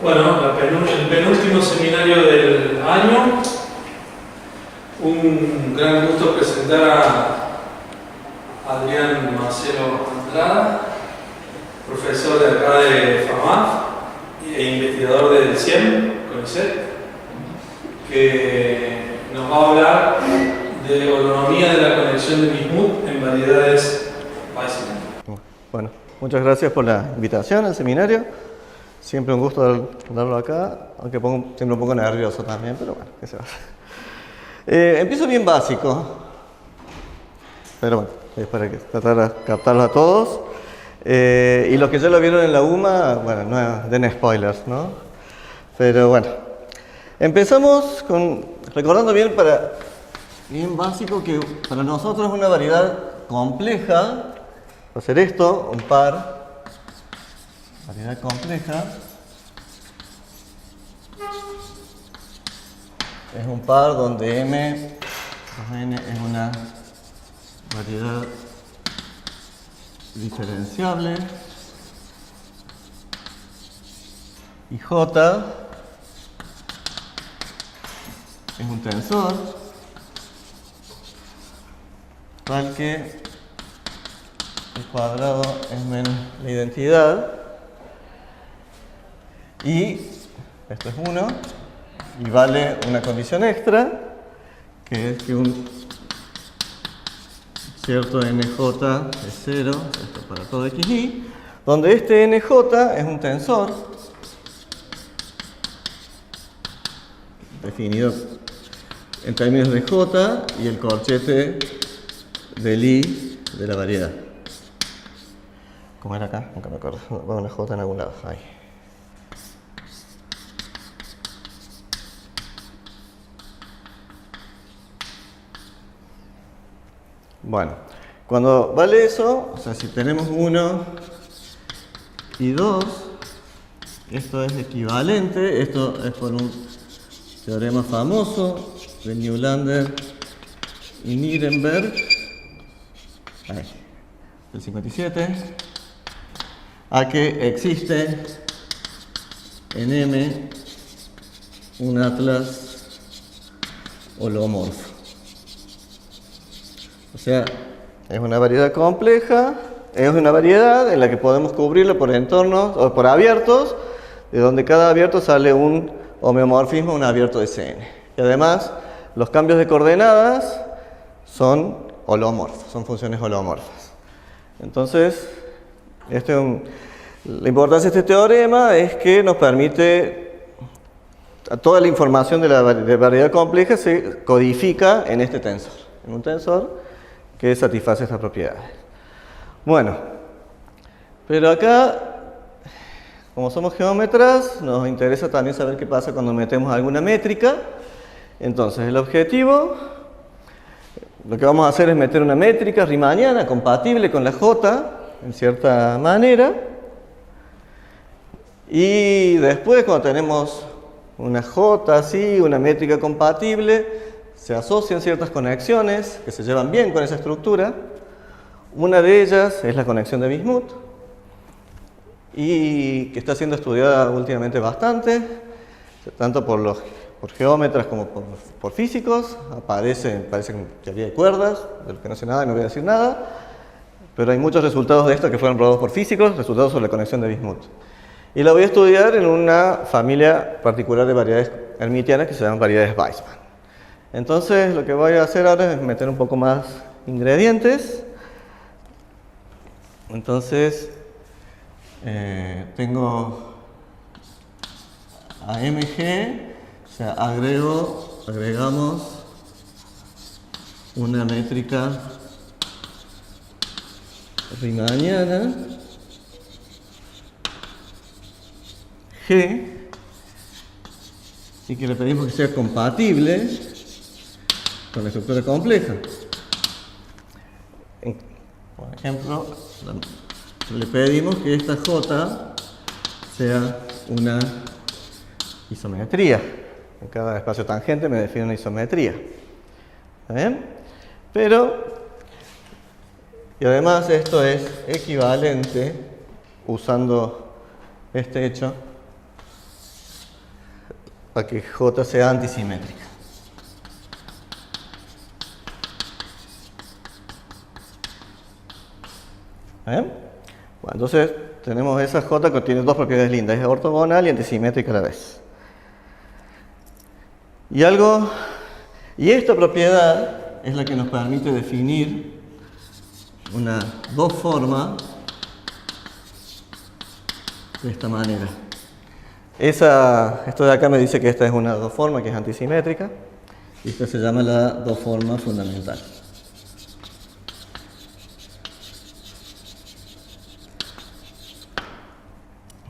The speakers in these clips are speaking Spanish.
Bueno, el penúltimo seminario del año. Un gran gusto presentar a Adrián Marcelo Andrada, profesor de acá de FAMAF e investigador del CIEM, CONICET, que nos va a hablar de holonomía de la conexión de Bismuth en variedades Weissman. Bueno, muchas gracias por la invitación al seminario. Siempre un gusto darlo acá, aunque siempre un poco nervioso también, pero bueno, ¿qué se va a hacer? Empiezo bien básico, pero bueno, es para tratar de captarlos a todos. Y los que ya lo vieron en la UMA, bueno, no den spoilers, ¿no? Pero bueno, empezamos recordando bien básico que para nosotros una variedad compleja va a ser esto, un par. Variedad compleja es un par donde M más N es una variedad diferenciable y J es un tensor tal que el cuadrado es menos la identidad. Y esto es 1 y vale una condición extra, que es que un cierto NJ es 0, esto para todo XY, donde este NJ es un tensor definido en términos de J y el corchete del I de la variedad. ¿Cómo era acá? Nunca me acuerdo. Va una J en algún lado. Ahí. Bueno, cuando vale eso, o sea, si tenemos 1 y 2, esto es equivalente, esto es por un teorema famoso de Newlander y Nirenberg, del 57, a que existe en M un atlas holomorfo. O sea, es una variedad compleja, es una variedad en la que podemos cubrirlo por entornos o por abiertos, de donde cada abierto sale un homeomorfismo, un abierto de Cn. Y además, los cambios de coordenadas son holomorfos, son funciones holomorfas. Entonces, la importancia de este teorema es que nos permite, toda la información de la variedad compleja se codifica en este tensor, en un tensor que satisface estas propiedades. Bueno, pero acá, como somos geómetras, nos interesa también saber qué pasa cuando metemos alguna métrica. Entonces, el objetivo, lo que vamos a hacer es meter una métrica riemanniana compatible con la J, en cierta manera. Y después, cuando tenemos una J así, una métrica compatible, se asocian ciertas conexiones que se llevan bien con esa estructura. Una de ellas es la conexión de Bismuth y que está siendo estudiada últimamente bastante, tanto por geómetras como por físicos. Parece en teoría de cuerdas, de lo que no sé nada y no voy a decir nada, pero hay muchos resultados de esto que fueron probados por físicos, resultados sobre la conexión de Bismuth. Y la voy a estudiar en una familia particular de variedades hermitianas que se llaman variedades Weissman. Entonces, lo que voy a hacer ahora es meter un poco más ingredientes. Entonces, tengo a MG, o sea, agregamos una métrica riemanniana G y que le pedimos que sea compatible con la estructura compleja. Por ejemplo, le pedimos que esta J sea una isometría. En cada espacio tangente me define una isometría. ¿Está bien? Y además esto es equivalente, usando este hecho, para que J sea antisimétrica. ¿Bien? Bueno, entonces tenemos esa J que tiene dos propiedades lindas, es ortogonal y antisimétrica a la vez. Y esta propiedad es la que nos permite definir una dos forma de esta manera. Esto de acá me dice que esta es una dos forma que es antisimétrica y esta se llama la dos forma fundamental.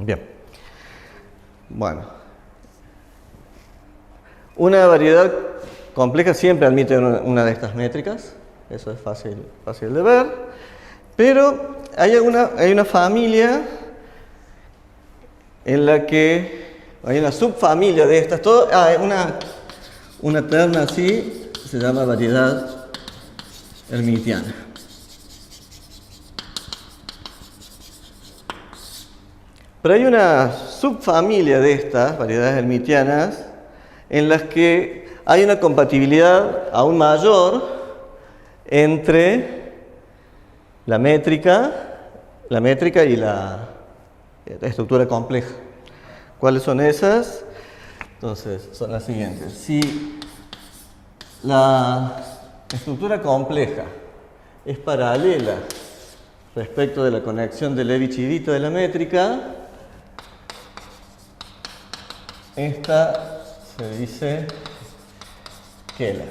Bien. Bueno. Una variedad compleja siempre admite una de estas métricas. Eso es fácil de ver. Pero hay una familia en la que hay una subfamilia de estas. Una terna así se llama variedad hermitiana. Pero hay una subfamilia de estas variedades hermitianas en las que hay una compatibilidad aún mayor entre la métrica y la estructura compleja. ¿Cuáles son esas? Entonces, son las siguientes. Si la estructura compleja es paralela respecto de la conexión de Levi-Civita de la métrica, esta se dice Keller.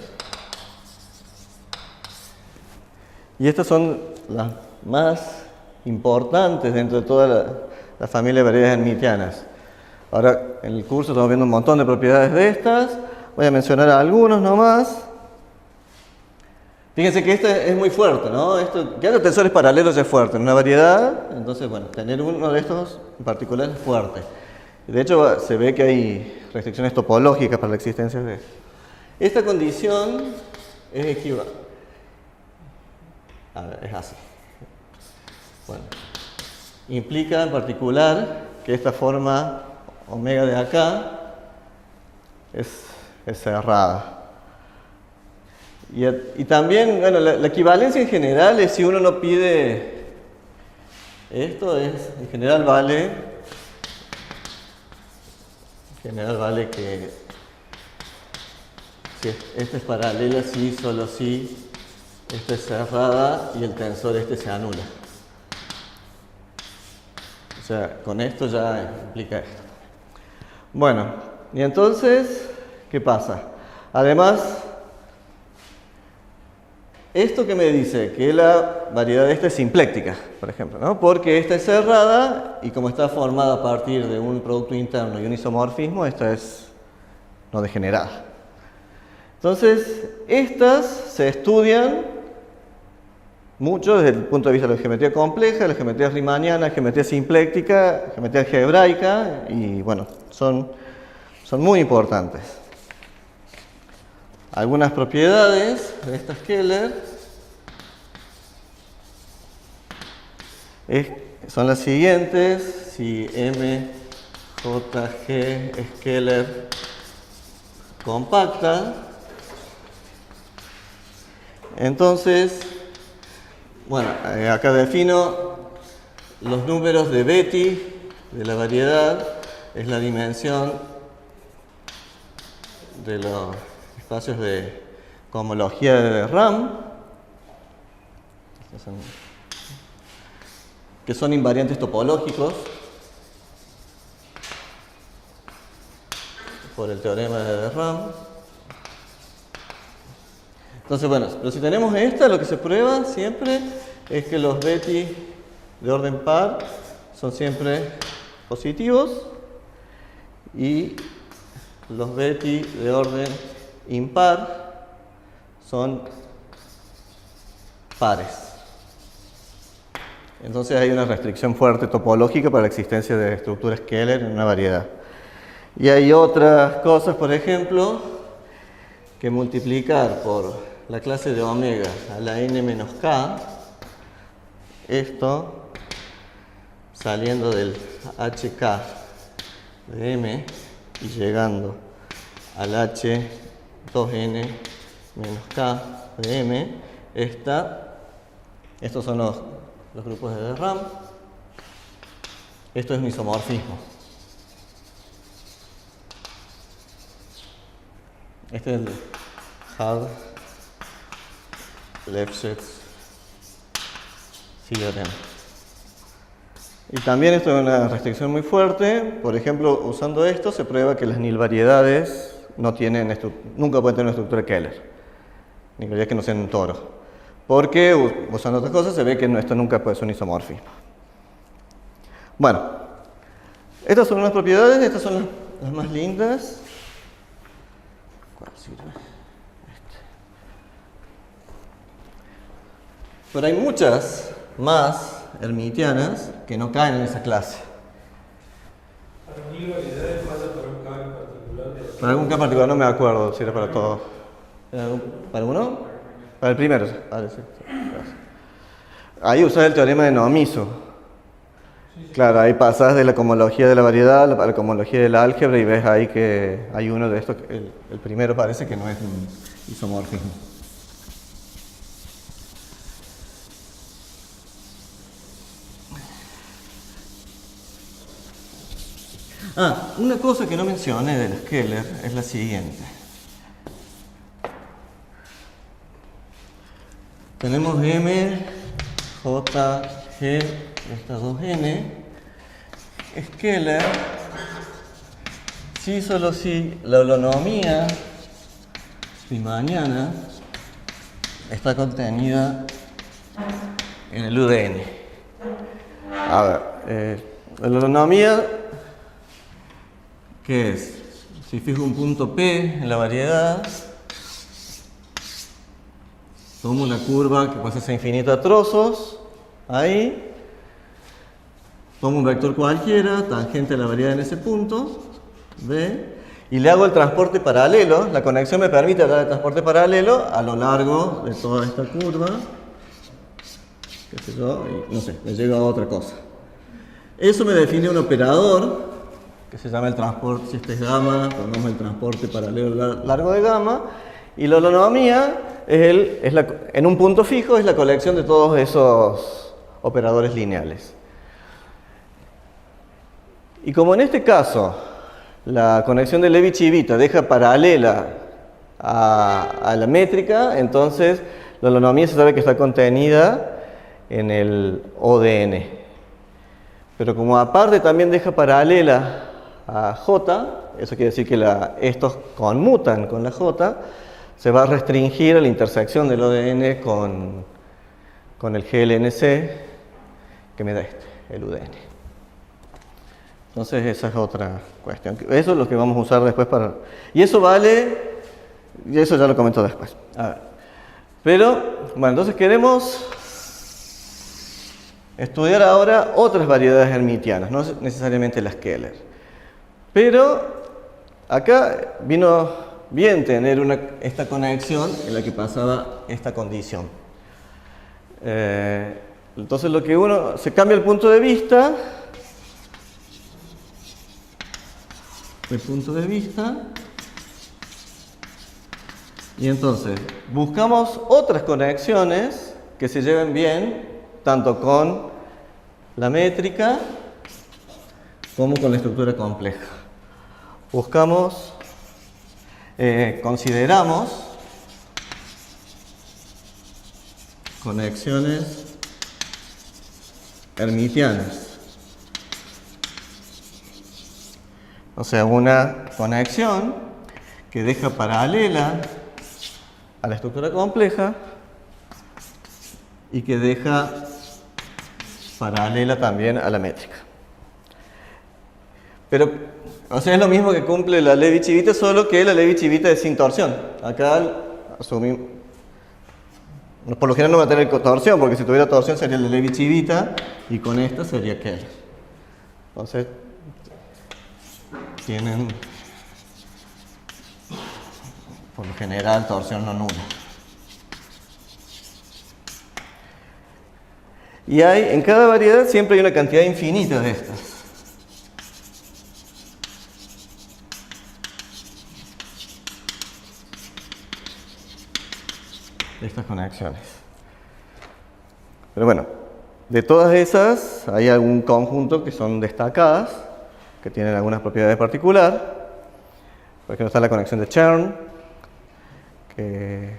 Y estas son las más importantes dentro de toda la familia de variedades hermitianas. Ahora, en el curso estamos viendo un montón de propiedades de estas. Voy a mencionar algunos nomás. Fíjense que este es muy fuerte, ¿no? Que haya tensores paralelos ya es fuerte. En una variedad, entonces, bueno, tener uno de estos en particular es fuerte. De hecho, se ve que hay restricciones topológicas para la existencia de esto. Esta condición es equivalente. A ver, es así. Bueno, implica en particular que esta forma omega de acá es cerrada. Y también, bueno, la equivalencia en general es si uno no pide esto, en general vale que si esta es paralela, sí, solo si esta es cerrada y el tensor este se anula. O sea, con esto ya implica esto. Bueno, y entonces, ¿qué pasa? Además, esto que me dice que la variedad esta es simpléctica, por ejemplo, ¿no? Porque esta es cerrada y como está formada a partir de un producto interno y un isomorfismo, esta es no degenerada. Entonces, estas se estudian mucho desde el punto de vista de la geometría compleja, la geometría riemanniana, la geometría simpléctica, la geometría algebraica y bueno, son muy importantes. Algunas propiedades de esta Keller son las siguientes. Si MJG es Keller compacta, entonces, bueno, acá defino los números de Betti de la variedad, es la dimensión de los espacios de cohomología de RAM, que son invariantes topológicos por el teorema de RAM. Entonces, bueno, pero si tenemos esta, lo que se prueba siempre es que los Betti de orden par son siempre positivos y los Betti de orden impar son pares. Entonces hay una restricción fuerte topológica para la existencia de estructuras Keller en una variedad. Y hay otras cosas, por ejemplo, que multiplicar por la clase de omega a la n menos k, esto saliendo del hk de m y llegando al H 2n menos K de M. Estos son los grupos de RAM. Esto es un isomorfismo. Este es el Hard-Lefschetz theorem. Y también esto es una restricción muy fuerte. Por ejemplo, usando esto se prueba que las nilvariedades nunca pueden tener una estructura Keller. Nilvariedades que no sean un toro. Porque usando otras cosas se ve que esto nunca puede ser un isomorfismo. Bueno, estas son unas propiedades, estas son las más lindas. ¿Cuál sirve? Pero hay muchas más hermitianas que no caen en esa clase. ¿Para nilvariedades pasa para un K en particular? Para algún K particular no me acuerdo si era para todos. ¿Para uno? Para el primero. Vale, sí. Ahí usas el teorema de Nomiso. Claro, ahí pasas de la cohomología de la variedad a la cohomología de la álgebra y ves ahí que hay uno de estos, el primero parece que no es un isomorfismo. Una cosa que no mencioné del Keller es la siguiente. Tenemos M, J, G, estas dos N. Keller, si solo si la holonomía riemanniana está contenida en el UDN. A ver, la holonomía, ¿qué es? Si fijo un punto P en la variedad, tomo una curva que puede ser infinita a trozos, ahí, tomo un vector cualquiera, tangente a la variedad en ese punto, ¿ve? Y le hago el transporte paralelo. La conexión me permite dar el transporte paralelo a lo largo de toda esta curva, qué sé yo, y no sé, me llega a otra cosa. Eso me define un operador que se llama el transporte, si este es gamma, pongamos el transporte paralelo largo de gamma, y la holonomía en un punto fijo es la colección de todos esos operadores lineales. Y como en este caso la conexión de Levi-Civita deja paralela a la métrica, entonces la holonomía se sabe que está contenida en el ODN. Pero como aparte también deja paralela a J, eso quiere decir que estos conmutan con la J, se va a restringir a la intersección del ODN con el GLNC, que me da el UDN. Entonces esa es otra cuestión. Eso es lo que vamos a usar después para... Y eso vale... Y eso ya lo comento después. A ver. Pero, bueno, entonces queremos estudiar ahora otras variedades hermitianas, no necesariamente las Keller. Pero acá vino bien tener esta conexión en la que pasaba esta condición. Entonces lo que se cambia el punto de vista. Y entonces buscamos otras conexiones que se lleven bien tanto con la métrica como con la estructura compleja. Consideramos conexiones hermitianas. O sea, una conexión que deja paralela a la estructura compleja y que deja paralela también a la métrica. Pero, o sea, es lo mismo que cumple la Levi-Civita, solo que la Levi-Civita es sin torsión. Acá asumimos, por lo general no va a tener torsión, porque si tuviera torsión sería la Levi-Civita y con esta sería Keller. Entonces, tienen por lo general torsión no nula. Y en cada variedad siempre hay una cantidad infinita de estas. estas conexiones. Pero bueno, de todas esas hay algún conjunto que son destacadas, que tienen algunas propiedades particulares. Por ejemplo, está la conexión de Chern, que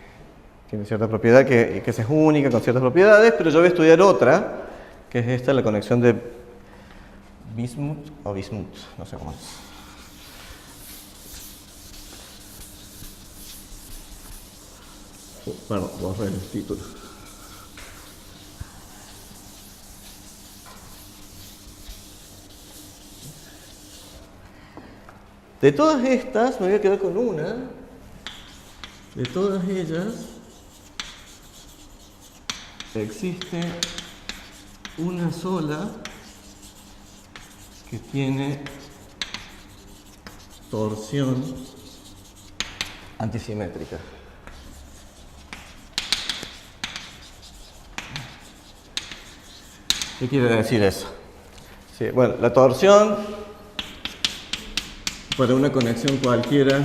tiene cierta propiedad que es única, con ciertas propiedades, pero yo voy a estudiar otra, que es esta, la conexión de Bismuth o Bismuth, no sé cómo es. Perdón, vamos a ver el título. De todas estas, me voy a quedar con una. De todas ellas, existe una sola que tiene torsión antisimétrica. ¿Qué quiere decir eso? Sí, bueno, la torsión para una conexión cualquiera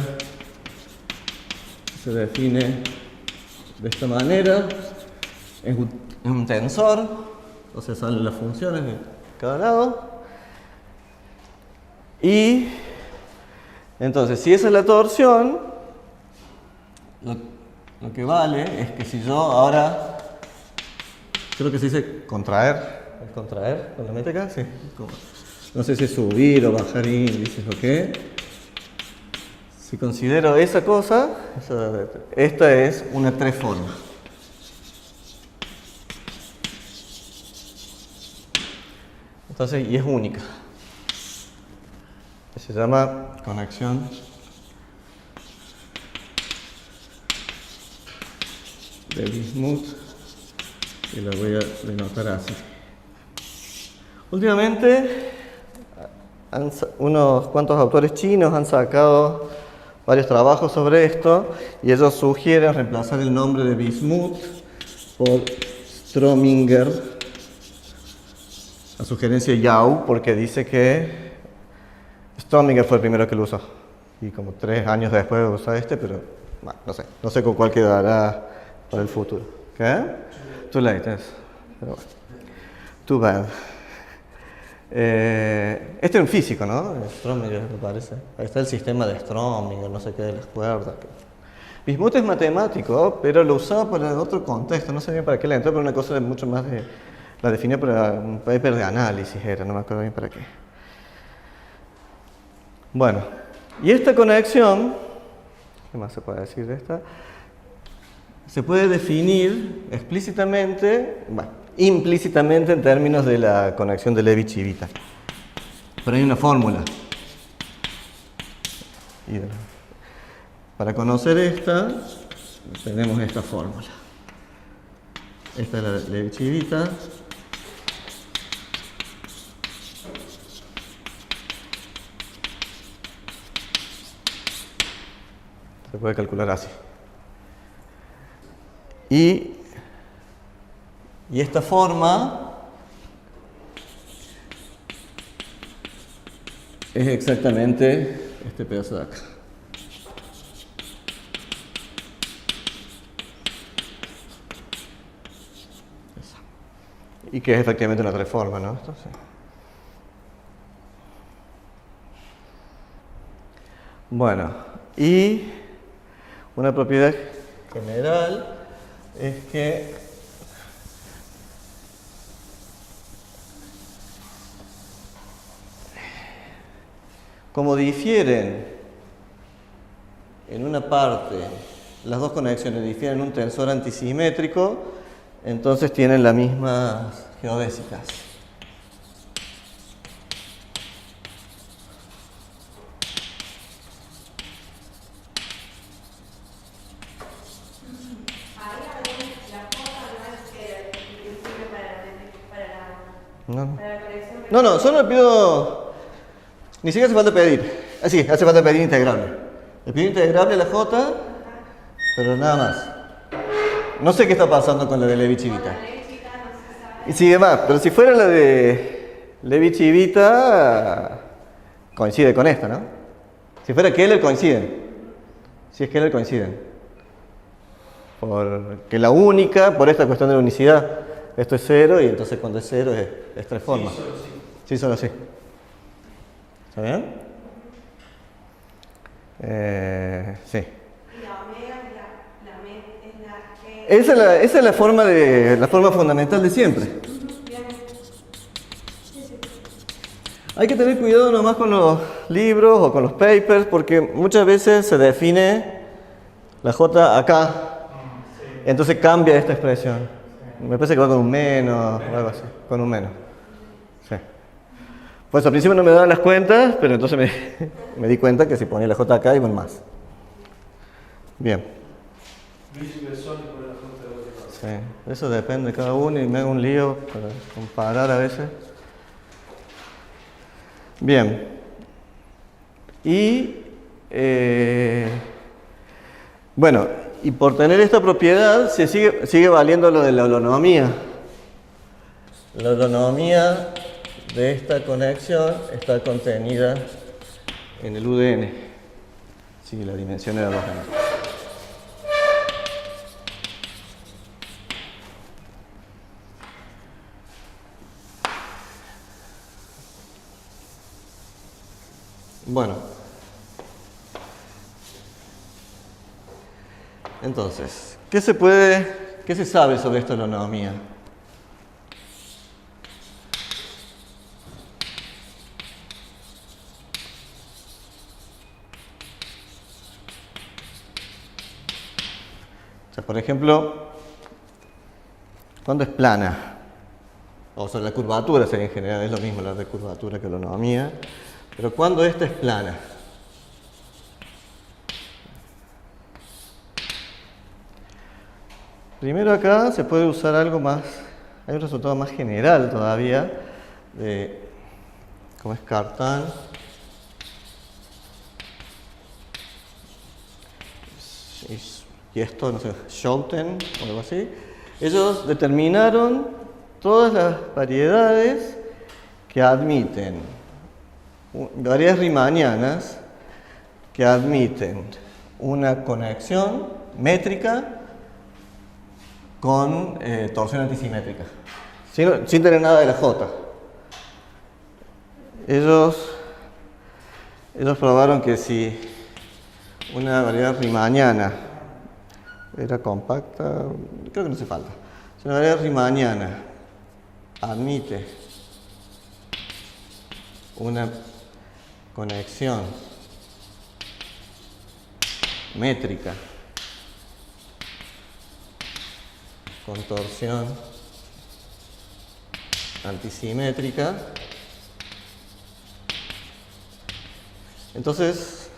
se define de esta manera. Es un tensor, o sea, salen las funciones de cada lado. Y entonces, si esa es la torsión, lo que vale es que si yo ahora, creo que se dice contraer, ¿es contraer con la métrica? Sí. No sé si es subir o bajar índices o qué. Si considero esa cosa, esta es una treforma. Entonces, y es única. Se llama conexión de Bismuth y la voy a denotar así. Últimamente, unos cuantos autores chinos han sacado varios trabajos sobre esto y ellos sugieren reemplazar el nombre de Bismuth por Strominger, a sugerencia de Yau, porque dice que Strominger fue el primero que lo usó y como 3 años después usó este, pero bueno, no sé con cuál quedará para el futuro. ¿Qué? Too late, pero bueno. Too bad. Este es un físico, ¿no? Strominger, me parece. Ahí está el sistema de Strominger, no sé qué de las cuerdas. Bismuth es matemático, pero lo usaba para otro contexto, no sé bien para qué le entró, pero una cosa de mucho más de... La definió para un paper de análisis, no me acuerdo bien para qué. Bueno, y esta conexión, ¿qué más se puede decir de esta? Se puede definir explícitamente, bueno, implícitamente en términos de la conexión de Levi-Civita. Pero hay una fórmula. Y para conocer esta, tenemos esta fórmula. Esta es la Levi-Civita. Se puede calcular así. Y esta forma es exactamente este pedazo de acá. Y que es efectivamente una treforma, ¿no? Esto sí. Bueno, y una propiedad general es que como difieren en una parte, las dos conexiones difieren en un tensor antisimétrico, entonces tienen las mismas geodésicas. No, solo le pido... Ni siquiera hace falta pedir. Sí, hace falta pedir integrable. Le pido integrable a la J, pero nada más. No sé qué está pasando con la de Levi-Civita. Y sigue más, pero si fuera la de Levi-Civita, coincide con esta, ¿no? Si fuera Keller, coinciden. Si es Keller, coinciden. porque la única, por esta cuestión de la unicidad, esto es 0 y entonces cuando es 0 es 3 formas. Sí, solo sí. Sí, solo sí. ¿Está bien? Sí. Y la omega es Esa es la forma fundamental de siempre. Hay que tener cuidado nomás con los libros o con los papers porque muchas veces se define la J acá, entonces cambia esta expresión. Me parece que va con un menos o algo así, con un menos. Sí. Pues al principio no me daban las cuentas, pero entonces me di cuenta que si ponía la J acá iba en más. Bien. Sí, eso depende de cada uno y me hago un lío para comparar a veces. Bien. Y bueno, y por tener esta propiedad se sigue valiendo lo de la holonomía. La holonomía de esta conexión está contenida en el UDN. Sí, la dimensión era 2n. Bueno, entonces, ¿qué se sabe sobre esta holonomía? O sea, por ejemplo, ¿cuándo es plana? O sea, la curvatura sería en general, es lo mismo la de curvatura que la holonomía. Pero ¿cuándo esta es plana? Primero acá se puede usar algo más, hay un resultado más general todavía, de como es Cartan. Y esto, no sé, Schouten o algo así. Ellos determinaron todas las variedades que admiten, variedades riemannianas que admiten una conexión métrica con torsión antisimétrica, sin tener nada de la J. Ellos probaron que si una variedad riemanniana era compacta, creo que no hace falta. Si una variedad riemanniana admite una conexión métrica con torsión antisimétrica, entonces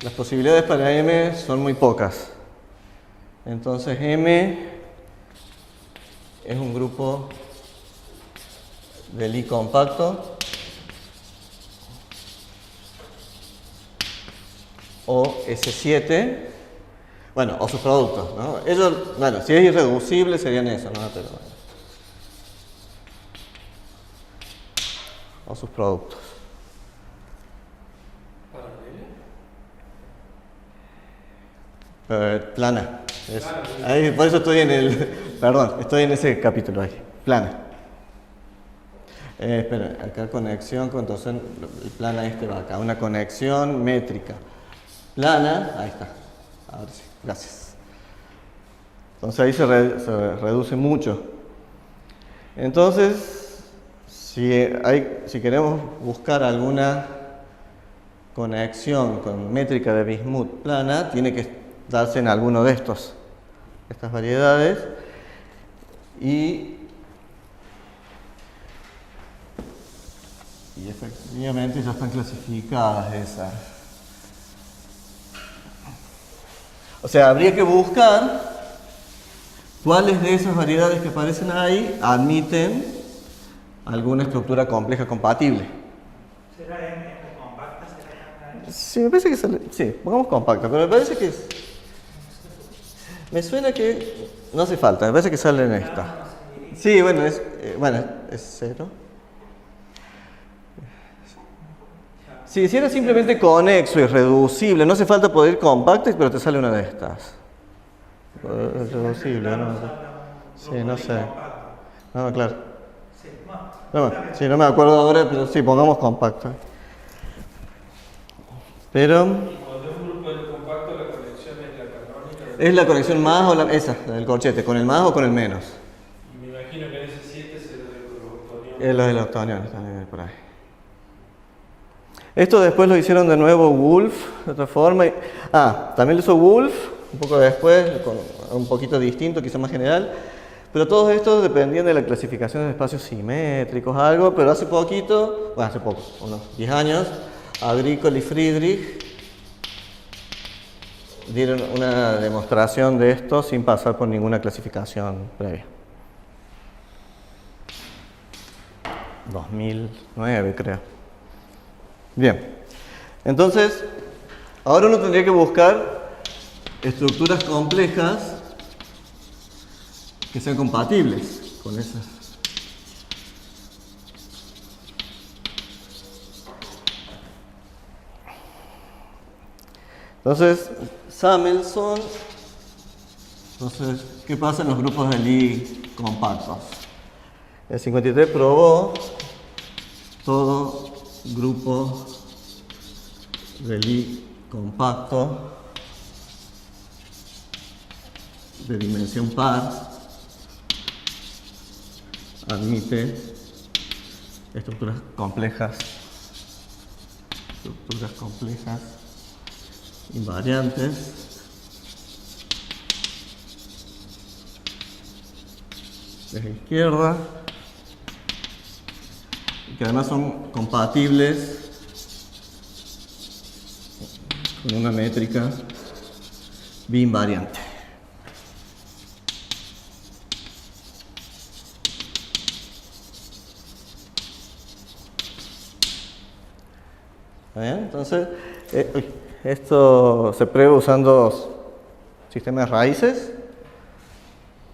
las posibilidades para M son muy pocas. Entonces M es un grupo de Lie compacto o S7, bueno, o sus productos, ¿no? Ellos, bueno, si es irreducible serían eso, ¿no? Pero bueno. O sus productos. Plana. Ahí, por eso estoy estoy en ese capítulo ahí. Plana. Espera, acá conexión con torsión, el plana va acá, una conexión métrica. Plana, ahí está. Ahora sí, gracias. Entonces ahí se reduce mucho. Entonces, si queremos buscar alguna conexión con métrica de Bismuth plana, tiene que darse en alguno de estas variedades y efectivamente ya están clasificadas esas. O sea, habría que buscar cuáles de esas variedades que aparecen ahí admiten alguna estructura compleja compatible. ¿Será M compacta? Sí, me parece que sí, pongamos compacta, pero me parece que me suena que no hace falta, me parece que sale en esta. Sí, bueno, es 0. Sí, si era simplemente conexo y reducible, no hace falta poder compacta, pero te sale una de estas. reducible, ¿no? Sí, no sé. Compacto. No, claro. Sí, bueno, Sí, no me acuerdo ahora, pero sí, pongamos compacto. Pero Cuando es un grupo de compacto, la conexión es la canónica. es la conexión más o esa, la del corchete, con el más o con el menos. Y me imagino que en ese 7 se lo de los Es lo de los octoniones también por ahí. Esto después lo hicieron de nuevo Wolf, de otra forma. También lo hizo Wolf, un poco después, con un poquito distinto, quizá más general. Pero todos estos dependían de la clasificación de espacios simétricos, algo, pero hace poquito, bueno, hace poco, unos 10 años, Agricol y Friedrich dieron una demostración de esto sin pasar por ninguna clasificación previa. 2009, creo. Bien, entonces, ahora uno tendría que buscar estructuras complejas que sean compatibles con esas. Entonces, Samuelson, ¿qué pasa en los grupos de Lie compactos? El 53 probó todo grupo de Lie compacto de dimensión par admite estructuras complejas invariantes desde la izquierda y que además son compatibles con una métrica biinvariante. ¿Está bien? Entonces, esto se prueba usando sistemas de raíces.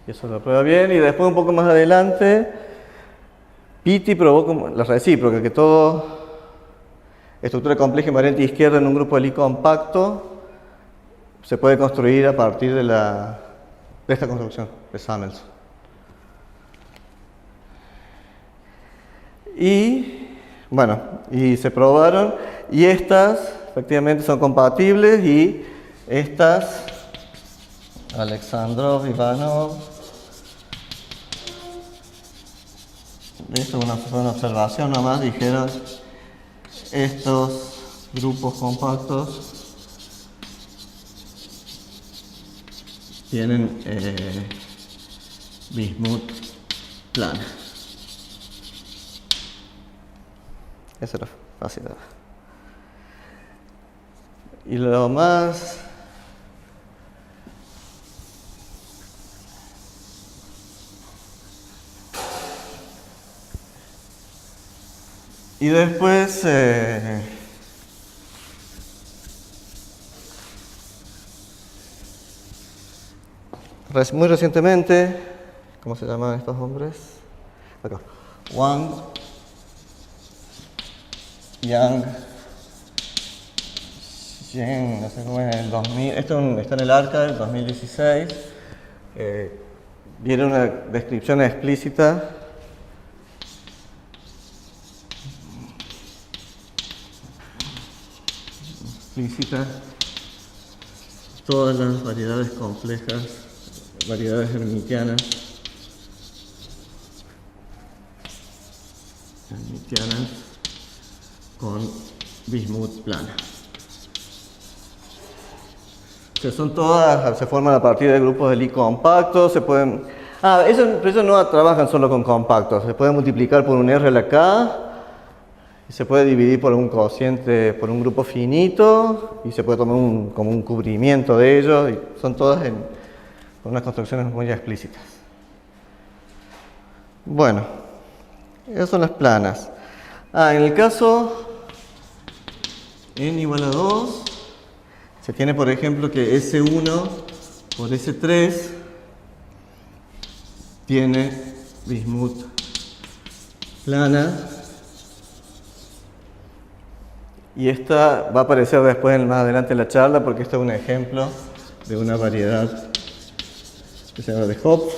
Y eso lo prueba bien. Y después, un poco más adelante, Pitti probó como la recíproca, que todo estructura compleja invariante izquierda en un grupo de Lie compacto se puede construir a partir de esta construcción de Samuelson. Y bueno, y se probaron, y estas efectivamente son compatibles, y estas, Alexandrov, Ivanov, esto es una observación nomás, dijeron estos grupos compactos tienen bismuth plana. Eso era fácil. Y lo más y después muy recientemente, ¿cómo se llaman estos hombres? Acá. Wang, Yang, Zheng, no sé cómo es, el 2000, esto está en el ARCA del 2016. Viene una descripción explícita todas las variedades complejas, variedades hermitianas con bismuth plana. Que son todas, se forman a partir de grupos de Lie compactos, se pueden... ellos no trabajan solo con compactos, se puede multiplicar por un R a la K, y se puede dividir por un cociente, por un grupo finito, y se puede tomar como un cubrimiento de ellos, y son todas con unas construcciones muy explícitas. Bueno, esas son las planas. En el caso n igual a 2, se tiene por ejemplo que S1 por S3 tiene bismuth plana, y esta va a aparecer después más adelante en la charla, porque este es un ejemplo de una variedad que se llama de Hopf,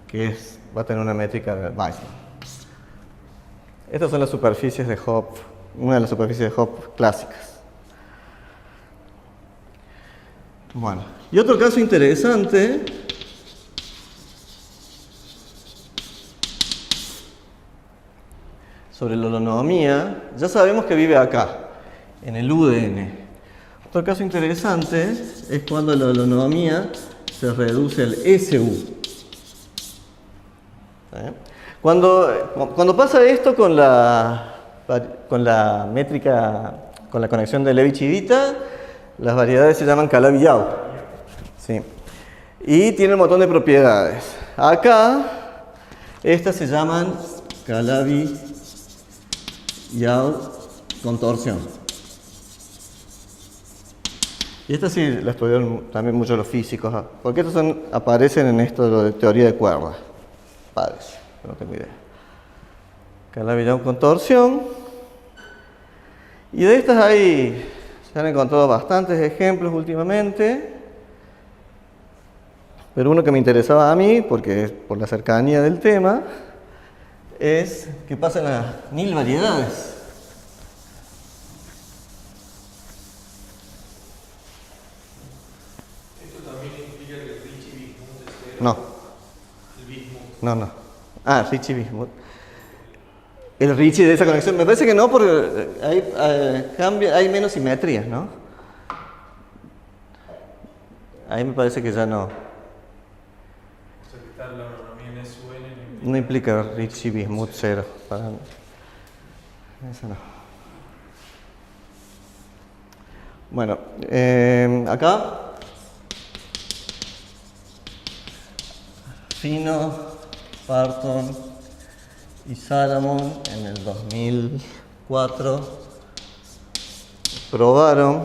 que va a tener una métrica de Weismann. Estas son las superficies de Hopf, una de las superficies de Hopf clásicas. Bueno, y otro caso interesante sobre la holonomía, ya sabemos que vive acá, en el UDN. Otro caso interesante es cuando la holonomía se reduce al SU. Cuando pasa esto con la métrica, con la conexión de Levi-Civita, las variedades se llaman Calabi-Yau. Sí. Y tienen un montón de propiedades. Acá, estas se llaman Calabi-Yau contorsión. Y estas sí las estudiaron también mucho los físicos, porque estas aparecen en esto de teoría de cuerdas. Padres, no tengo idea. Calabi-Yau contorsión. Y de estas se han encontrado bastantes ejemplos últimamente. Pero uno que me interesaba a mí, porque por la cercanía del tema, es qué pasa en las nil variedades. Esto también implica que el Ricci-Bismuth es cero. No. El Bismuth. No. Ah, Ricci-Bismuth. El Ricci de esa conexión, me parece que no, porque hay menos simetrías, ¿no? Ahí me parece que ya no. O sea, que está la holonomía en SUN. No implica Ricci-Bismuth cero. Para mí. Eso no. Bueno, acá. Fino, Parton y Salamon en el 2004 probaron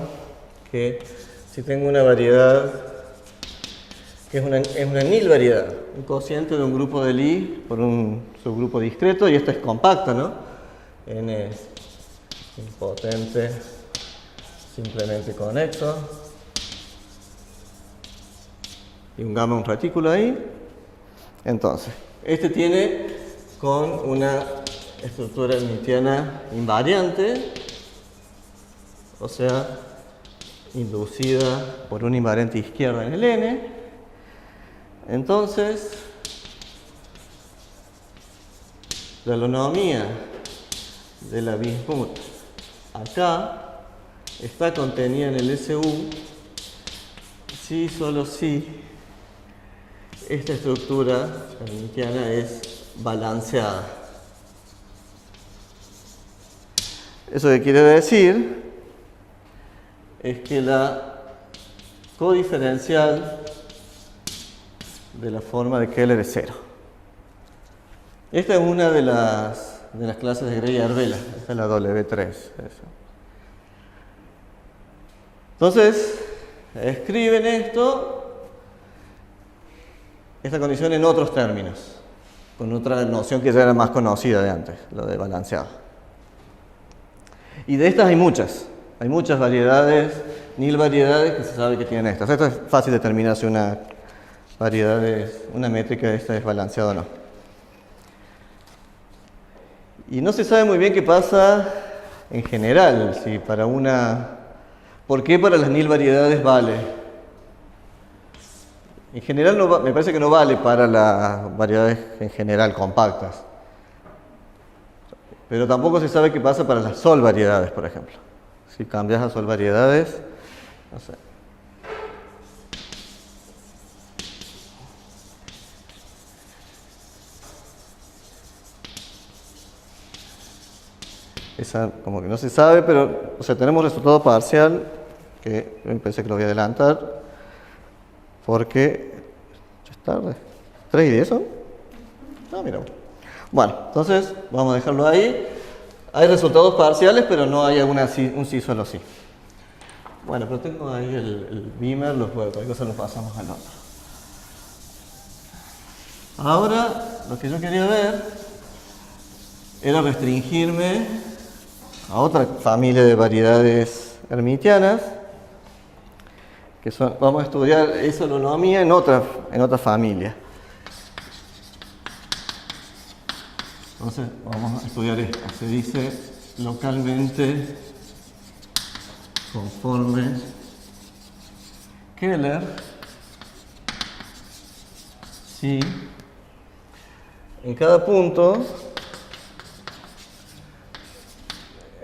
que si tengo una variedad que es una nil variedad, un cociente de un grupo de Lie por un subgrupo discreto, y esta es compacta, ¿no? N es impotente, simplemente conexo, y un gamma un retículo ahí. Entonces, este tiene con una estructura hermitiana invariante, o sea, inducida por una invariante izquierda en el N. Entonces, la holonomía de la Bismuth acá está contenida en el SU si solo si esta estructura hermitiana es balanceada. Eso que quiere decir es que la codiferencial de la forma de Keller es cero. Esta es una de las clases de Gray y Arbela. Esta es la W3. Eso. Entonces, escriben esta condición en otros términos, con otra noción que ya era más conocida de antes, lo de balanceado. Y de estas hay muchas variedades, nil variedades que se sabe que tienen estas. Esto es fácil determinar si una métrica de esta es balanceada o no. Y no se sabe muy bien qué pasa en general, si para ¿por qué para las nil variedades vale? En general me parece que no vale para las variedades en general compactas. Pero tampoco se sabe qué pasa para las sol variedades, por ejemplo. Si cambias a sol variedades, no sé. Esa como que no se sabe, pero tenemos resultado parcial, que yo pensé que lo voy a adelantar, porque ya es tarde. ¿3:10 son? No, mira. Bueno, entonces vamos a dejarlo ahí. Hay resultados parciales, pero no hay un sí solo sí. Bueno, pero tengo ahí el beamer, cualquier cosa lo pasamos al otro. Ahora, lo que yo quería ver era restringirme a otra familia de variedades hermitianas, que son, vamos a estudiar esa holonomía en otra familia. Entonces vamos a estudiar esto. Se dice localmente conforme Keller si en cada punto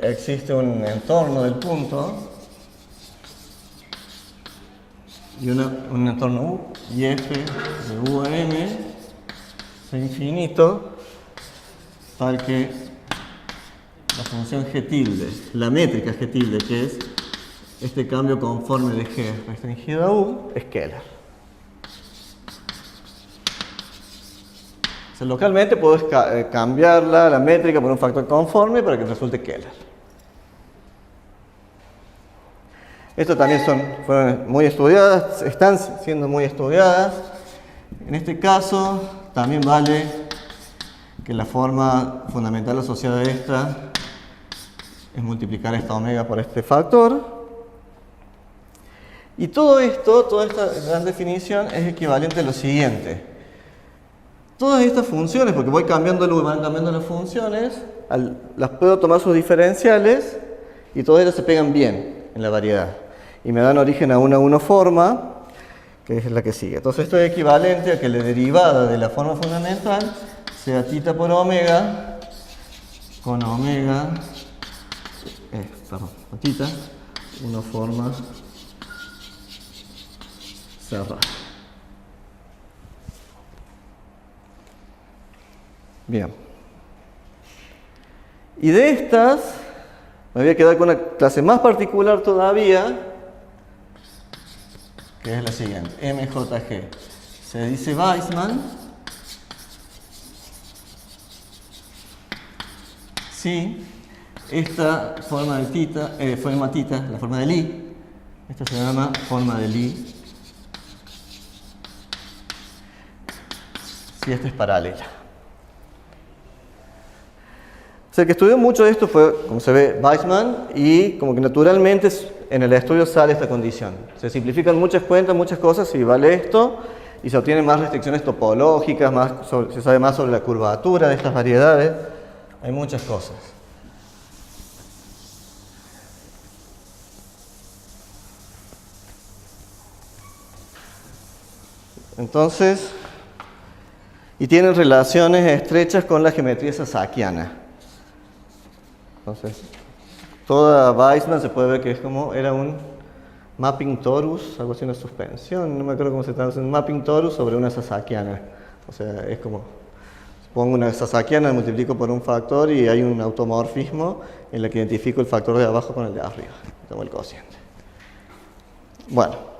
existe un entorno del punto y un entorno U y F de U a M es infinito, tal que la función G tilde, la métrica G tilde, que es este cambio conforme de G restringido a U, es Keller. O sea, localmente puedes cambiar la métrica por un factor conforme para que resulte Keller. Estas también fueron muy estudiadas, están siendo muy estudiadas. En este caso también vale que la forma fundamental asociada a esta es multiplicar esta omega por este factor. Y todo esto, toda esta gran definición es equivalente a lo siguiente. Todas estas funciones, porque voy cambiándolo y van cambiando las funciones, las puedo tomar sus diferenciales y todas ellas se pegan bien en la variedad. Y me dan origen a una forma, que es la que sigue. Entonces esto es equivalente a que la derivada de la forma fundamental sea θ por omega con omega, con θ, una forma cerrada. Bien. Y de estas, me voy a quedar con una clase más particular todavía, que es la siguiente, MJG. Se dice Weissman si esta forma de θ, forma θ, la forma de Lie, esta se llama forma de Lie, si esta es paralela. O sea, el que estudió mucho de esto fue, como se ve, Weissman, y como que naturalmente en el estudio sale esta condición. Se simplifican muchas cuentas, muchas cosas, y vale esto, y se obtienen más restricciones topológicas, se sabe más sobre la curvatura de estas variedades, hay muchas cosas. Entonces, y tienen relaciones estrechas con la geometría sasakiana. Entonces, toda Weissman se puede ver que es como, era un mapping torus, algo así, una suspensión, no me acuerdo cómo se traduce, un mapping torus sobre una sasakiana. O sea, es como, pongo una sasakiana, multiplico por un factor y hay un automorfismo en el que identifico el factor de abajo con el de arriba. Tomo el cociente. Bueno.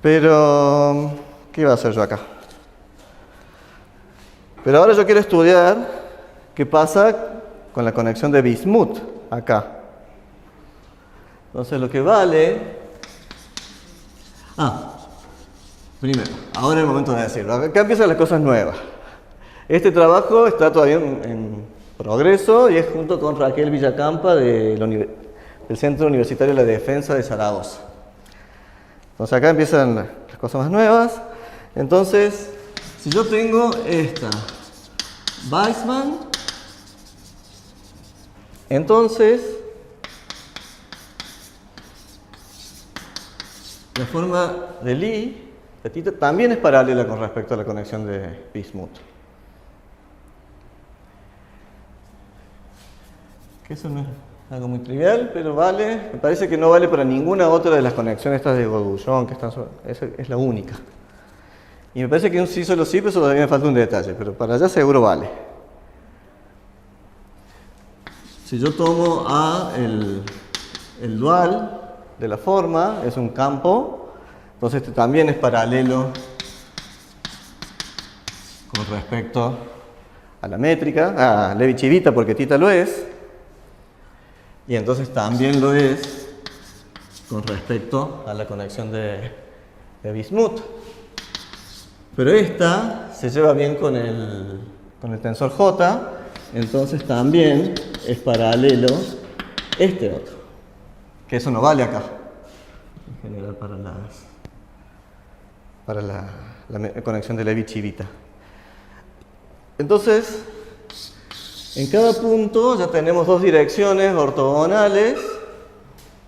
Pero, ¿qué iba a hacer yo acá? Pero ahora yo quiero estudiar qué pasa con la conexión de Bismuth acá. Entonces lo que vale... primero, ahora es el momento de decirlo. Acá empiezan las cosas nuevas. Este trabajo está todavía en progreso y es junto con Raquel Villacampa del Centro Universitario de la Defensa de Zaragoza. Entonces acá empiezan las cosas más nuevas. Entonces, si yo tengo esta Weissman, entonces la forma de Lie, de θ, también es paralela con respecto a la conexión de Bismuth. Que eso no es algo muy trivial, pero vale. Me parece que no vale para ninguna otra de las conexiones estas de Godullón, que están esa es la única. Y me parece que un sí solo sí, pero todavía me falta un detalle, pero para allá seguro vale. Si yo tomo A, el dual de la forma, es un campo, entonces este también es paralelo con respecto a la métrica, a Levi-Civita porque θ lo es, y entonces también lo es con respecto a la conexión de Bismuth. Pero esta se lleva bien con el tensor J, entonces también es paralelo este otro, que eso no vale acá. en general para la conexión de Levi-Civita. Entonces, en cada punto ya tenemos dos direcciones ortogonales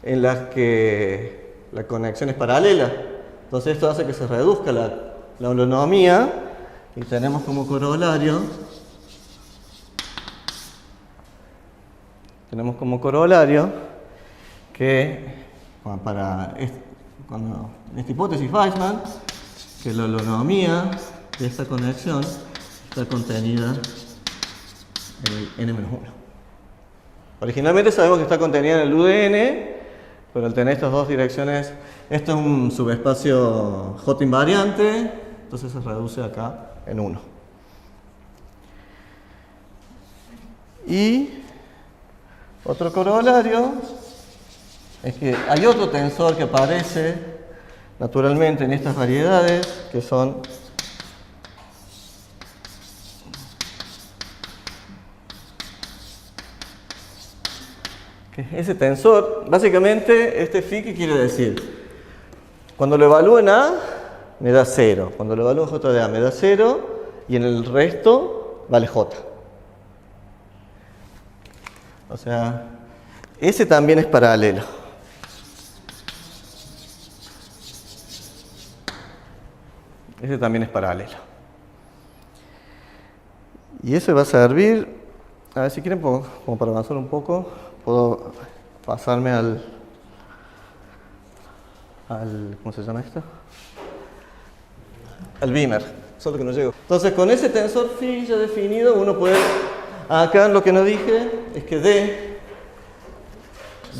en las que la conexión es paralela. Entonces esto hace que se reduzca la holonomía y tenemos como corolario que para esta hipótesis Weissman, que la holonomía de esta conexión está contenida en el n-1. Originalmente sabemos que está contenida en el UDN, pero al tener estas dos direcciones, esto es un subespacio J invariante, entonces se reduce acá en 1. Y otro corolario es que hay otro tensor que aparece naturalmente en estas variedades, que son ese tensor. Básicamente, este phi, ¿qué quiere decir? Cuando lo evalúo en A, me da 0. Cuando lo evalúo en J de A, me da 0. Y en el resto, vale J. O sea, ese también es paralelo. Ese también es paralelo. Y eso va a servir, a ver si quieren, como para avanzar un poco, puedo pasarme al ¿cómo se llama esto? Al Beamer, solo que no llego. Entonces, con ese tensor phi ya definido, uno puede, acá lo que no dije es que D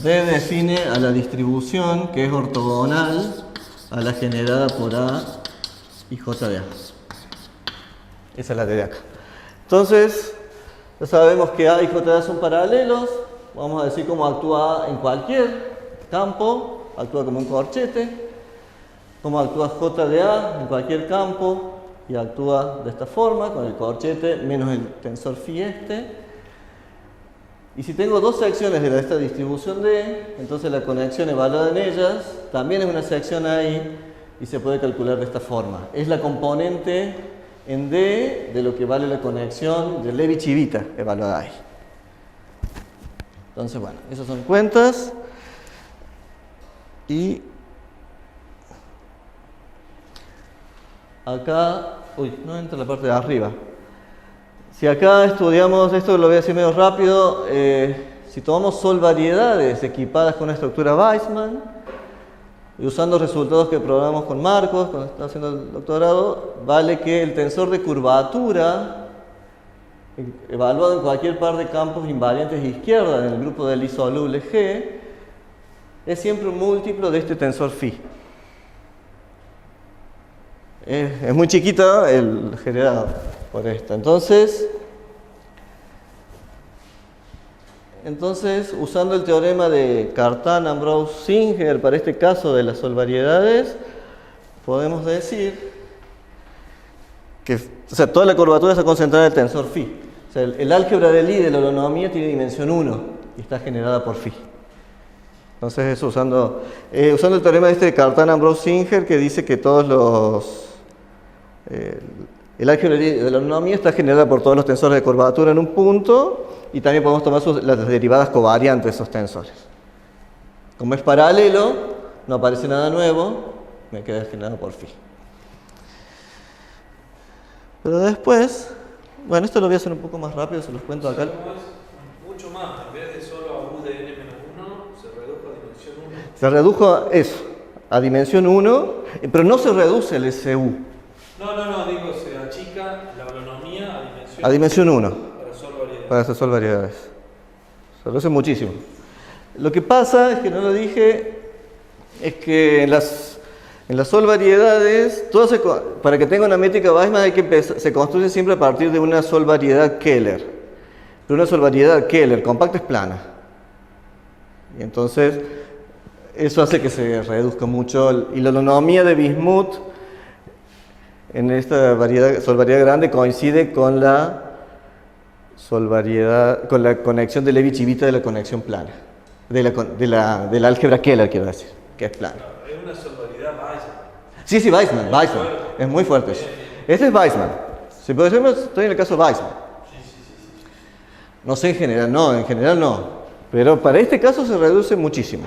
define a la distribución que es ortogonal a la generada por A y J de A. Esa es la D de acá. Entonces, ya sabemos que A y J de A son paralelos. Vamos a decir cómo actúa A en cualquier campo. Actúa como un corchete. Cómo actúa J de A en cualquier campo. Y actúa de esta forma, con el corchete menos el tensor phi este. Y si tengo dos secciones de esta distribución D, entonces la conexión evaluada en ellas también es una sección ahí y se puede calcular de esta forma. Es la componente en D de lo que vale la conexión de Levi-Civita evaluada ahí. Entonces, bueno, esas son cuentas. Y acá, no entra la parte de arriba. Si acá estudiamos, esto lo voy a decir medio rápido, si tomamos solvariedades equipadas con una estructura Weissman y usando resultados que probamos con Marcos cuando está haciendo el doctorado, vale que el tensor de curvatura evaluado en cualquier par de campos invariantes izquierda en el grupo del insoluble G es siempre un múltiplo de este tensor phi. Es muy chiquita el generado por esto. Entonces, usando el teorema de Cartan, Ambrose, Singer para este caso de las solvariedades, podemos decir que toda la curvatura está concentrada en el tensor phi. O sea, el álgebra de Lie de la holonomía tiene dimensión 1 y está generada por phi. Entonces, eso usando el teorema de Cartan, Ambrose, Singer, que dice que todos los el álgebra de la holonomía está generada por todos los tensores de curvatura en un punto y también podemos tomar las derivadas covariantes de esos tensores. Como es paralelo, no aparece nada nuevo, me queda generado por phi. Pero después, bueno, esto lo voy a hacer un poco más rápido, se los cuento acá. Mucho más, en vez de solo a U de n-1, se redujo a dimensión 1. Se redujo a eso, a dimensión 1, pero no se reduce el SU. No, digo, se achica la holonomía a dimensión 1. Para hacer solvariedades. Se reduce muchísimo. Lo que pasa, es que no lo dije, es que en las solvariedades, para que tenga una métrica Weissman se construye siempre a partir de una solvariedad Keller. Pero una solvariedad Keller compacta es plana. Y entonces, eso hace que se reduzca mucho. Y la holonomía de Bismuth en esta solvariedad grande coincide con la conexión de Levi-Civita de la conexión plana, del álgebra Keller, quiero decir, que es plano. Es una sonoridad Weissman. Sí, Weissman. Es muy fuerte eso. Este es Weissman. Si por ejemplo estoy en el caso Weissman. No sé en general no. Pero para este caso se reduce muchísimo.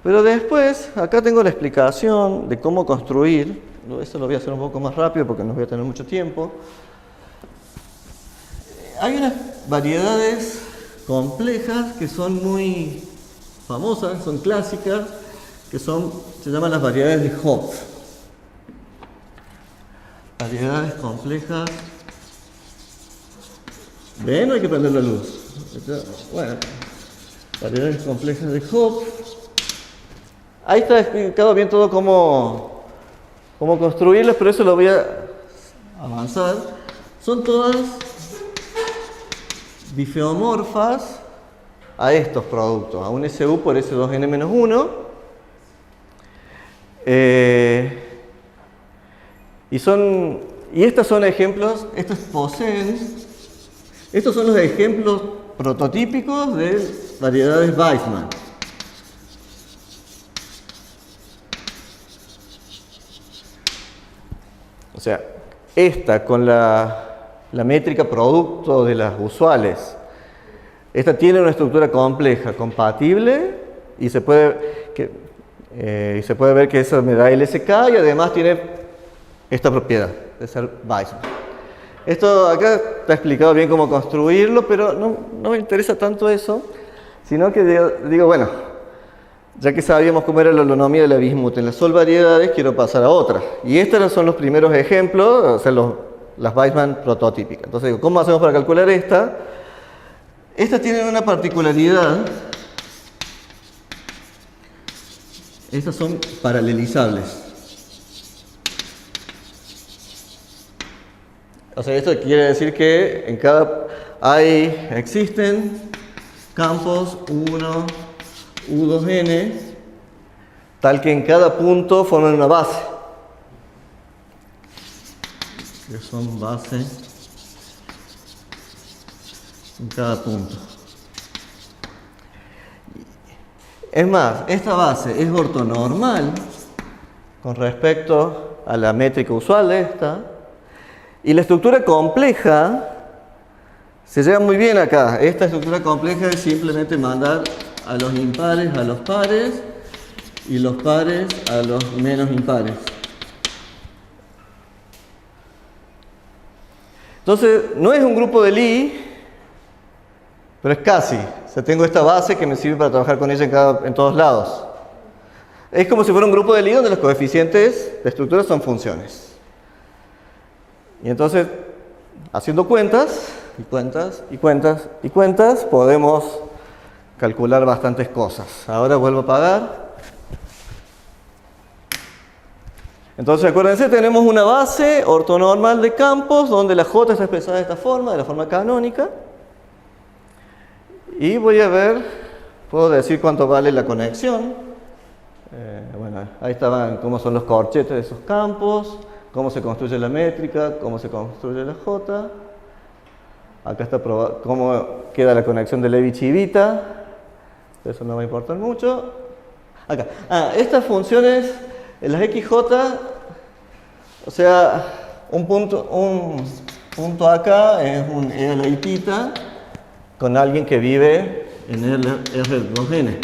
Pero después, acá tengo la explicación de cómo construir. Eso lo voy a hacer un poco más rápido porque no voy a tener mucho tiempo. Hay unas variedades complejas que son muy famosas, son clásicas, que se llaman las variedades de Hopf. Variedades complejas. ¿Ven? Hay que prender la luz. Bueno, variedades complejas de Hopf. Ahí está explicado bien todo cómo construirlas, pero eso lo voy a avanzar. Son todas difeomorfas a estos productos, a un SU por S2N-1. Y estos son ejemplos, estos son los ejemplos prototípicos de variedades Weissman. O sea, esta con la métrica producto de las usuales, esta tiene una estructura compleja, compatible, y se puede ver que eso me da LSK y además tiene esta propiedad de ser Weissman. Esto acá está explicado bien cómo construirlo, pero no me interesa tanto eso, sino que digo, bueno, ya que sabíamos cómo era la holonomía de la bismuth en las solvariedades, quiero pasar a otra. Y estos son los primeros ejemplos, o sea, las Weissman prototípicas. Entonces digo, ¿cómo hacemos para calcular esta? Estas tienen una particularidad. Estas son paralelizables. O sea, esto quiere decir que existen campos 1, U2N, tal que en cada punto forman una base. Que son base en cada punto. Es más, esta base es ortonormal con respecto a la métrica usual de esta. Y la estructura compleja se lleva muy bien acá. Esta estructura compleja es simplemente mandar a los impares a los pares y los pares a los menos impares. Entonces, no es un grupo de Lie, pero es casi. O sea, tengo esta base que me sirve para trabajar con ella en todos lados. Es como si fuera un grupo de Lie donde los coeficientes de estructura son funciones. Y entonces, haciendo cuentas, y cuentas, y cuentas, y cuentas, podemos calcular bastantes cosas. Ahora vuelvo a apagar. Entonces, acuérdense, tenemos una base ortonormal de campos donde la J está expresada de esta forma, de la forma canónica. Y voy a ver, puedo decir cuánto vale la conexión. Bueno, ahí estaban cómo son los corchetes de esos campos, cómo se construye la métrica, cómo se construye la J. Acá está cómo queda la conexión de Levi-Civita. Eso no va a importar mucho. Acá. Estas funciones, las XJ, o sea, un punto acá es un ELA con alguien que vive en el R2N,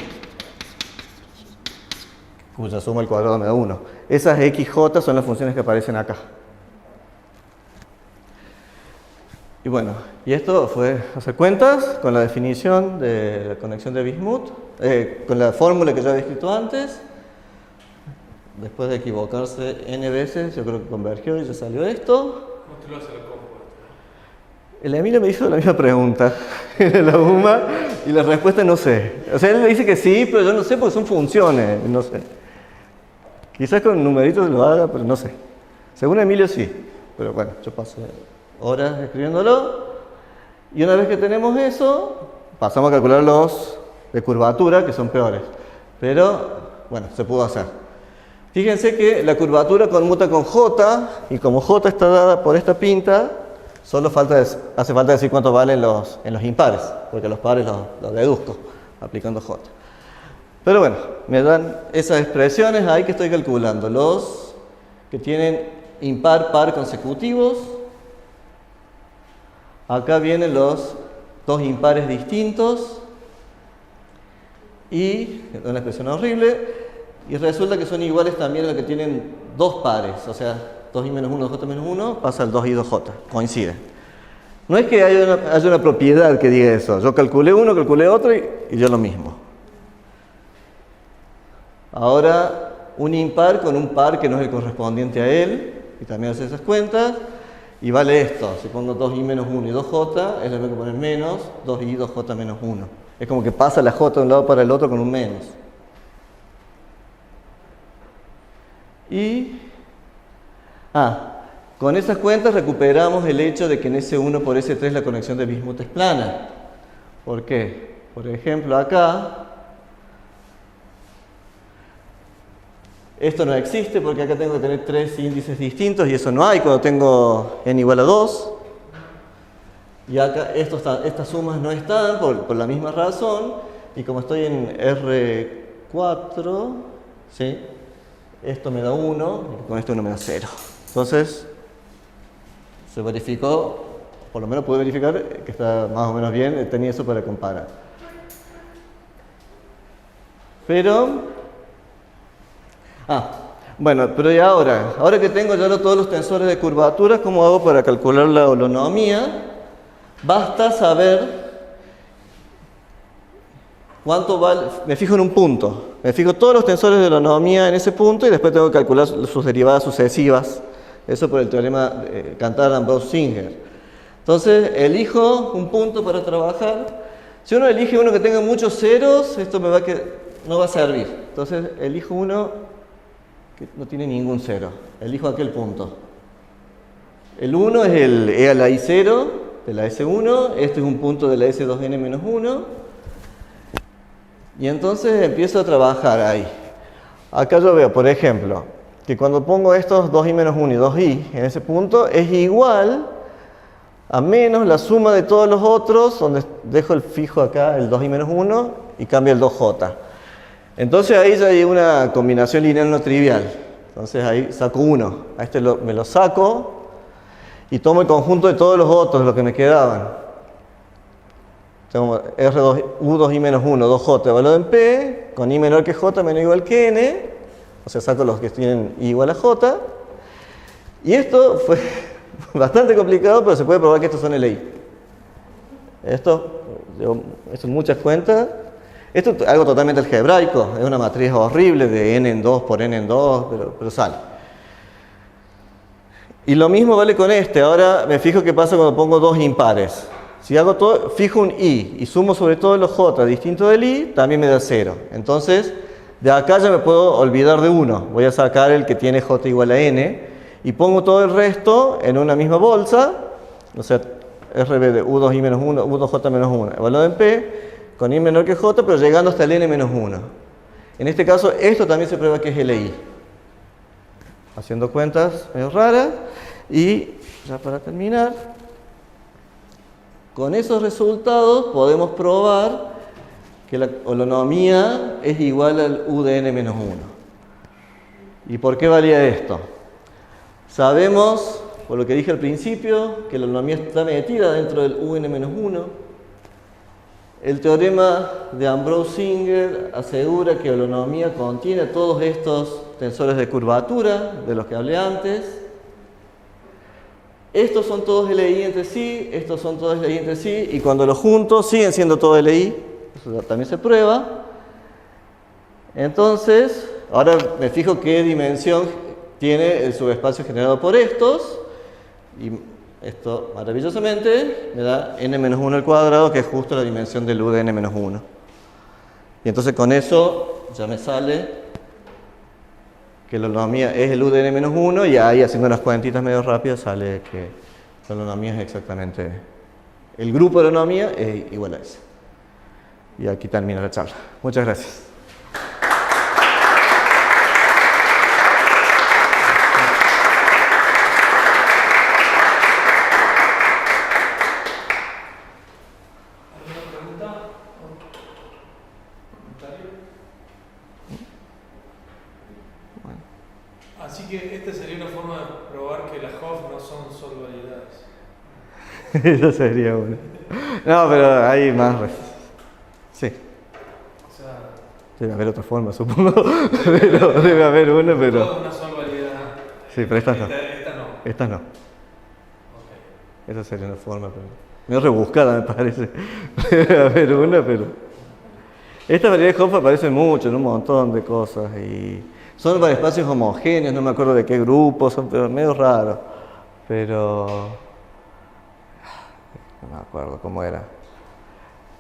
cuya suma al cuadrado me da 1. Esas XJ son las funciones que aparecen acá. Y bueno, y esto fue hacer cuentas con la definición de la conexión de Bismuth, con la fórmula que ya había escrito antes. Después de equivocarse n veces, yo creo que convergió y ya salió esto. ¿Cómo te lo hace la compu? El Emilio me hizo la misma pregunta en la UMA y la respuesta no sé. O sea, él me dice que sí, pero yo no sé porque son funciones, no sé. Quizás con numeritos lo haga, pero no sé. Según Emilio sí, pero bueno, yo pasé horas escribiéndolo. Y una vez que tenemos eso, pasamos a calcular los de curvatura, que son peores. Pero, bueno, se pudo hacer. Fíjense que la curvatura conmuta con J, y como J está dada por esta pinta, solo hace falta decir cuánto valen en los impares, porque los pares los deduzco aplicando J. Pero bueno, me dan esas expresiones ahí que estoy calculando. Los que tienen impar, par consecutivos. Acá vienen los dos impares distintos. Y, una expresión horrible, y resulta que son iguales también a los que tienen dos pares, o sea, 2i menos 1, 2j menos 1, pasa al 2i, 2j, coinciden. No es que haya una propiedad que diga eso, yo calculé uno, calculé otro y yo lo mismo. Ahora, un impar con un par que no es el correspondiente a él, y también hace esas cuentas, y vale esto, si pongo 2i menos 1 y 2j, es lo mismo que poner menos 2i, 2j menos 1. Es como que pasa la j de un lado para el otro con un menos. Y con esas cuentas recuperamos el hecho de que en S1 por S3 la conexión de bismuth es plana. ¿Por qué? Por ejemplo, acá esto no existe porque acá tengo que tener tres índices distintos y eso no hay cuando tengo n igual a 2. Y acá estas sumas no están por la misma razón. Y como estoy en R4, ¿sí? Esto me da 1 y con esto 1 me da 0. Entonces, se verificó, por lo menos pude verificar que está más o menos bien, tenía eso para comparar. Pero, bueno, pero y ahora que tengo ya todos los tensores de curvatura, ¿cómo hago para calcular la holonomía? Basta saber cuánto vale, me fijo en un punto, me fijo todos los tensores de holonomía en ese punto y después tengo que calcular sus derivadas sucesivas, eso por el teorema de Cantar-Ambrose-Singer. Entonces elijo un punto para trabajar. Si uno elige uno que tenga muchos ceros, esto no va a servir. Entonces elijo uno que no tiene ningún cero, elijo aquel punto. El 1 es el E a la I0 de la S1, este es un punto de la S2n-1, y entonces empiezo a trabajar ahí. Acá yo veo, por ejemplo, que cuando pongo estos 2i-1 y 2i en ese punto, es igual a menos la suma de todos los otros, donde dejo el fijo acá, el 2i-1, y cambia el 2j. Entonces ahí ya hay una combinación lineal no trivial. Entonces ahí saco 1, a este me lo saco, y tomo el conjunto de todos los otros, los que me quedaban. Tengo U2i-1, 2j evaluado en P, con i menor que j menor o igual que n, o sea, saco los que tienen i igual a j. Y esto fue bastante complicado, pero se puede probar que estos son LI. Esto son muchas cuentas. Esto es algo totalmente algebraico, es una matriz horrible de n en 2 por n en 2, pero sale. Y lo mismo vale con este. Ahora me fijo qué pasa cuando pongo dos impares. Si hago todo, fijo un i y sumo sobre todo los j distinto del i, también me da 0. Entonces, de acá ya me puedo olvidar de uno. Voy a sacar el que tiene j igual a n y pongo todo el resto en una misma bolsa. O sea, RB de U2i-1, U2j-1, evaluado en P, con i menor que j, pero llegando hasta el n-1. En este caso, esto también se prueba que es LI. Haciendo cuentas medio raras. Y ya para terminar, con esos resultados podemos probar que la holonomía es igual al U de n-1. ¿Y por qué valía esto? Sabemos, por lo que dije al principio, que la holonomía está metida dentro del UN-1. El teorema de Ambrose-Singer asegura que la holonomía contiene todos estos tensores de curvatura de los que hablé antes. Estos son todos LI entre sí, estos son todos LI entre sí, y cuando los junto siguen siendo todos LI. Eso también se prueba. Entonces, ahora me fijo qué dimensión tiene el subespacio generado por estos. Y esto, maravillosamente, me da n-1 al cuadrado, que es justo la dimensión del U de n-1. Y entonces con eso ya me sale que la holonomía es el U de n-1, y ahí, haciendo unas cuentitas medio rápidas, sale que la holonomía es exactamente... El grupo de holonomía es igual a ese. Y aquí termina la charla. Muchas gracias. que esta sería una forma de probar que las Hoff no son solo variedades. Eso sería bueno. No, pero hay más. Sí. O sea, debe haber otra forma, supongo. Pero debe haber una, pero. toda una sola variedad. Sí, pero estas no. Esta no. Estas no. Okay. Esa sería una forma, pero. Medio rebuscada, me parece. Debe haber una, pero. Estas variedades de Hoff aparecen mucho, en un montón de cosas. Y son para espacios homogéneos, no me acuerdo de qué grupo, son pero medio raros. Pero. No me acuerdo cómo era.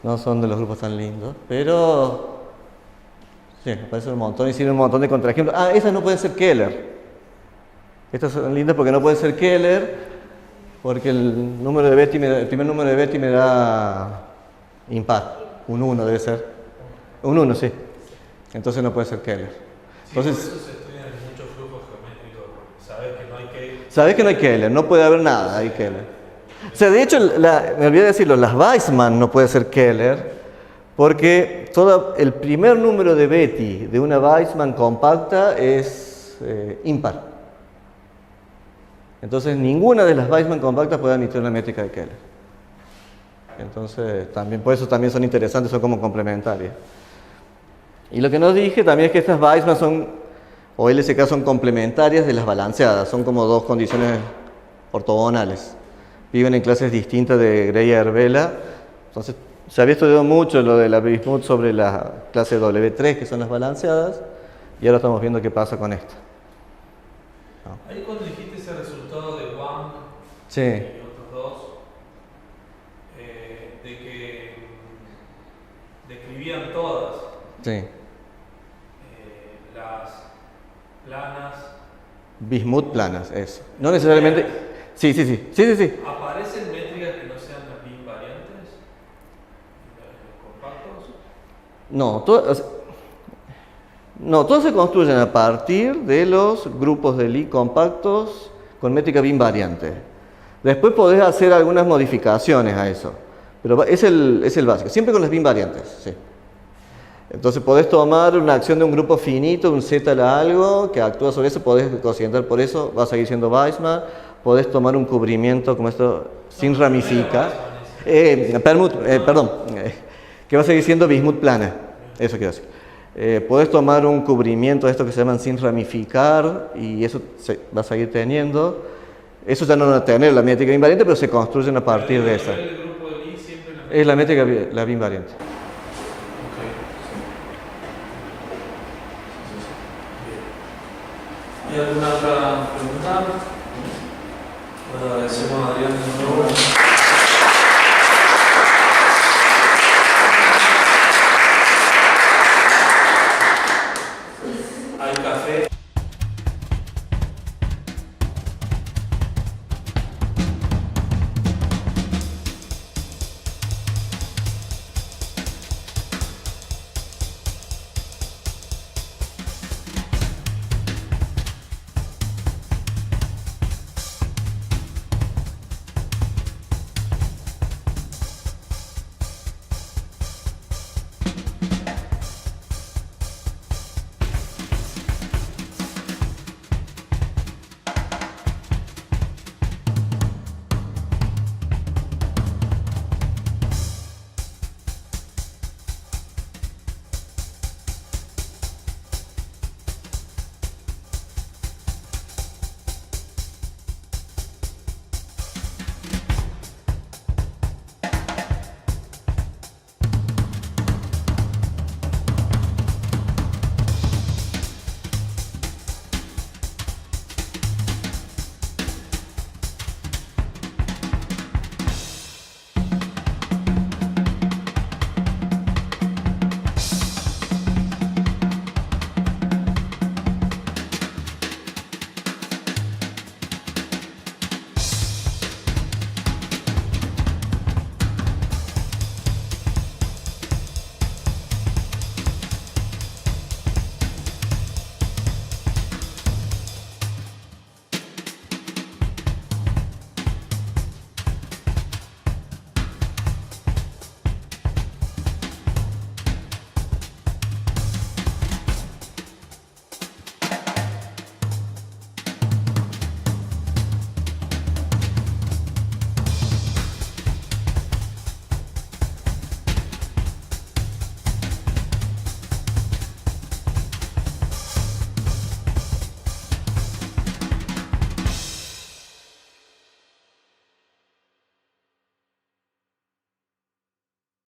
No son de los grupos tan lindos, pero. Sí, aparecen un montón y sirven un montón de contraejemplos. Ah, esas no pueden ser Keller. Estas son lindas porque no pueden ser Keller, porque el número de Betti el primer número de Betti me da impar. Un 1 debe ser. Un 1, sí. Entonces no puede ser Keller. Entonces, por eso se estudian muchos flujos geométricos, porque sabes que no hay Keller. sabes que no hay Keller, no puede haber nada, hay Keller. O sea, de hecho, me olvidé decirlo, las Weissman no puede ser Keller, porque todo el primer número de Betti de una Weissman compacta es impar. Entonces, ninguna de las Weissman compactas puede admitir una métrica de Keller. Entonces, por eso también son interesantes, son como complementarias. Y lo que nos dije también es que estas Weissman son, o LSK son complementarias de las balanceadas, son como dos condiciones ortogonales. Viven en clases distintas de Gray y Herbela. Entonces, se había estudiado mucho lo de la Bismuth sobre la clase W3, que son las balanceadas, y ahora estamos viendo qué pasa con esto. ¿No? Ahí cuando dijiste ese resultado de Wang Sí. y otros dos, de que describían todas Sí. las planas. Bismuth planas, eso. No necesariamente. Sí. ¿Aparecen métricas que no sean las invariantes en los compactos? No, todos se construyen a partir de los grupos de Lie compactos con métrica invariante. Después podés hacer algunas modificaciones a eso, pero es el básico, siempre con las invariantes, sí. Entonces podés tomar una acción de un grupo finito, un Z a algo, que actúa sobre eso, podés cocientar por eso, va a seguir siendo Weissman. Podés tomar un cubrimiento como esto sin ramificar, que va a seguir siendo Bismuth plana, eso quiero decir. Podés tomar un cubrimiento de esto que se llaman sin ramificar y eso se va a seguir teniendo. Eso ya no va a tener la métrica invariante, pero se construyen a partir de esa. El grupo de Lie siempre Es la métrica la invariante. ¿Hay alguna otra pregunta? Bueno, agradecemos a Adrián de nuevo.